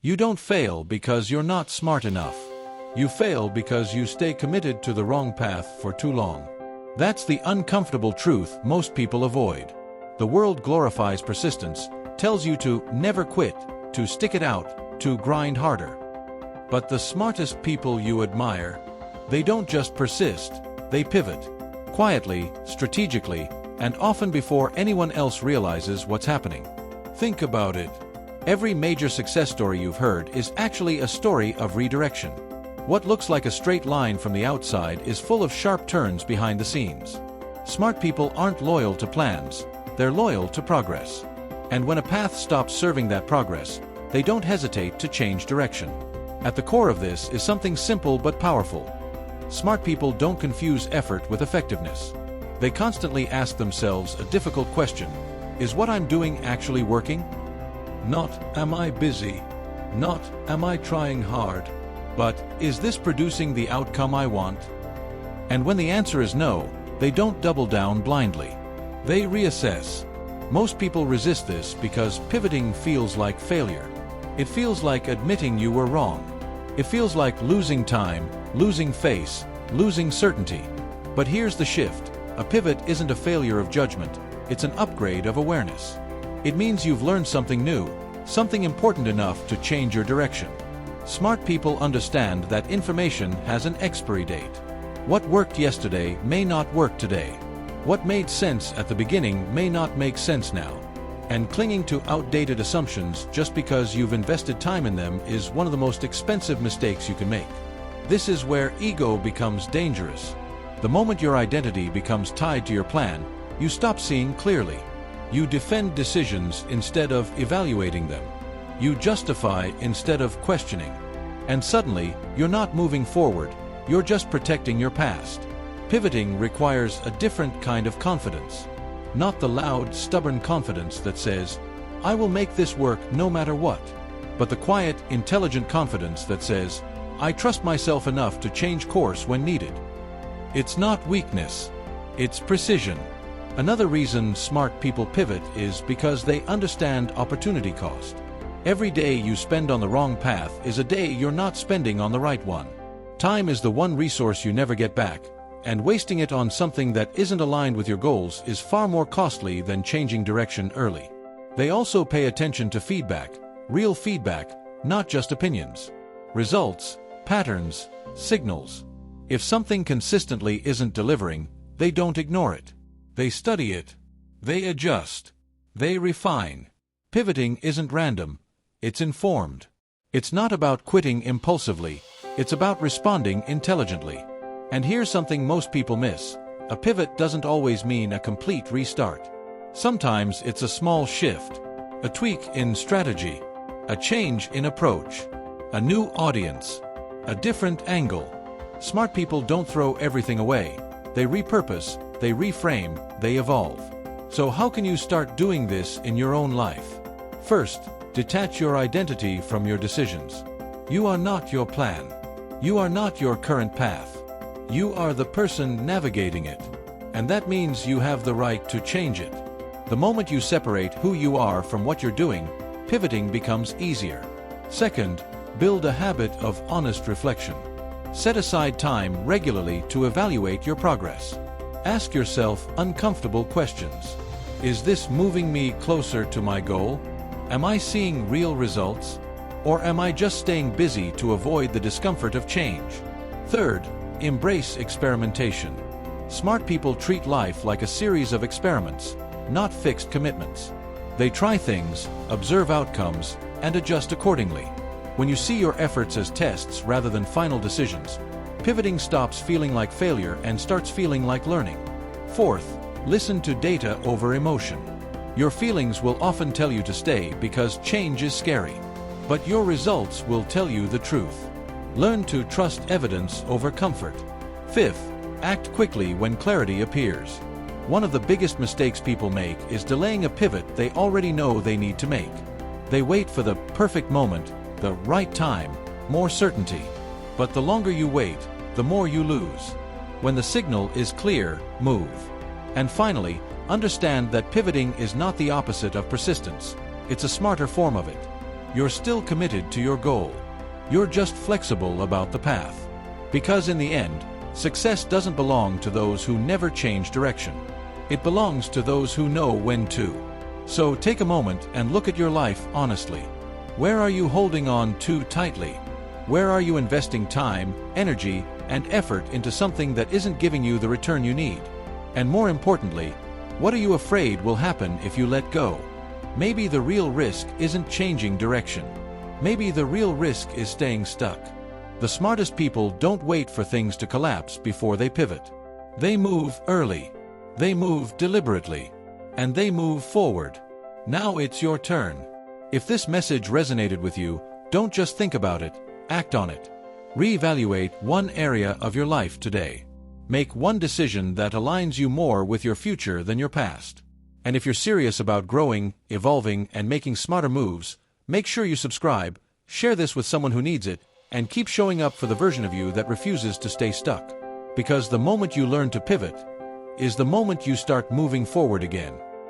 You don't fail because you're not smart enough. You fail because you stay committed to the wrong path for too long. That's the uncomfortable truth most people avoid. The world glorifies persistence, tells you to never quit, to stick it out, to grind harder. But the smartest people you admire, they don't just persist, they pivot. Quietly, strategically, and often before anyone else realizes what's happening. Think about it. Every major success story you've heard is actually a story of redirection. What looks like a straight line from the outside is full of sharp turns behind the scenes. Smart people aren't loyal to plans, they're loyal to progress. And when a path stops serving that progress, they don't hesitate to change direction. At the core of this is something simple but powerful. Smart people don't confuse effort with effectiveness. They constantly ask themselves a difficult question: is what I'm doing actually working? Not, am I busy? Not, am I trying hard? But, is this producing the outcome I want? And when the answer is no, they don't double down blindly. They reassess. Most people resist this because pivoting feels like failure. It feels like admitting you were wrong. It feels like losing time, losing face, losing certainty. But here's the shift. A pivot isn't a failure of judgment, it's an upgrade of awareness. It means you've learned something new, something important enough to change your direction. Smart people understand that information has an expiry date. What worked yesterday may not work today. What made sense at the beginning may not make sense now. And clinging to outdated assumptions just because you've invested time in them is one of the most expensive mistakes you can make. This is where ego becomes dangerous. The moment your identity becomes tied to your plan, you stop seeing clearly. You defend decisions instead of evaluating them. You justify instead of questioning. And suddenly, you're not moving forward, you're just protecting your past. Pivoting requires a different kind of confidence. Not the loud, stubborn confidence that says, I will make this work no matter what. But the quiet, intelligent confidence that says, I trust myself enough to change course when needed. It's not weakness, it's precision. Another reason smart people pivot is because they understand opportunity cost. Every day you spend on the wrong path is a day you're not spending on the right one. Time is the one resource you never get back, and wasting it on something that isn't aligned with your goals is far more costly than changing direction early. They also pay attention to feedback, real feedback, not just opinions. Results, patterns, signals. If something consistently isn't delivering, they don't ignore it. They study it. They adjust. They refine. Pivoting isn't random. It's informed. It's not about quitting impulsively. It's about responding intelligently. And here's something most people miss. A pivot doesn't always mean a complete restart. Sometimes it's a small shift, a tweak in strategy, a change in approach, a new audience, a different angle. Smart people don't throw everything away. They repurpose, they reframe, they evolve. So how can you start doing this in your own life? First, detach your identity from your decisions. You are not your plan. You are not your current path. You are the person navigating it. And that means you have the right to change it. The moment you separate who you are from what you're doing, pivoting becomes easier. Second, build a habit of honest reflection. Set aside time regularly to evaluate your progress. Ask yourself uncomfortable questions. Is this moving me closer to my goal? Am I seeing real results? Or am I just staying busy to avoid the discomfort of change? Third, embrace experimentation. Smart people treat life like a series of experiments, not fixed commitments. They try things, observe outcomes, and adjust accordingly. When you see your efforts as tests rather than final decisions, pivoting stops feeling like failure and starts feeling like learning. Fourth, listen to data over emotion. Your feelings will often tell you to stay because change is scary. But your results will tell you the truth. Learn to trust evidence over comfort. Fifth, act quickly when clarity appears. One of the biggest mistakes people make is delaying a pivot they already know they need to make. They wait for the perfect moment, the right time, more certainty. But the longer you wait, the more you lose. When the signal is clear, move. And finally, understand that pivoting is not the opposite of persistence. It's a smarter form of it. You're still committed to your goal. You're just flexible about the path. Because in the end, success doesn't belong to those who never change direction. It belongs to those who know when to. So take a moment and look at your life honestly. Where are you holding on too tightly? Where are you investing time, energy, and effort into something that isn't giving you the return you need? And more importantly, what are you afraid will happen if you let go? Maybe the real risk isn't changing direction. Maybe the real risk is staying stuck. The smartest people don't wait for things to collapse before they pivot. They move early. They move deliberately. And they move forward. Now it's your turn. If this message resonated with you, don't just think about it, act on it. Reevaluate one area of your life today. Make one decision that aligns you more with your future than your past. And if you're serious about growing, evolving, and making smarter moves, make sure you subscribe, share this with someone who needs it, and keep showing up for the version of you that refuses to stay stuck. Because the moment you learn to pivot is the moment you start moving forward again.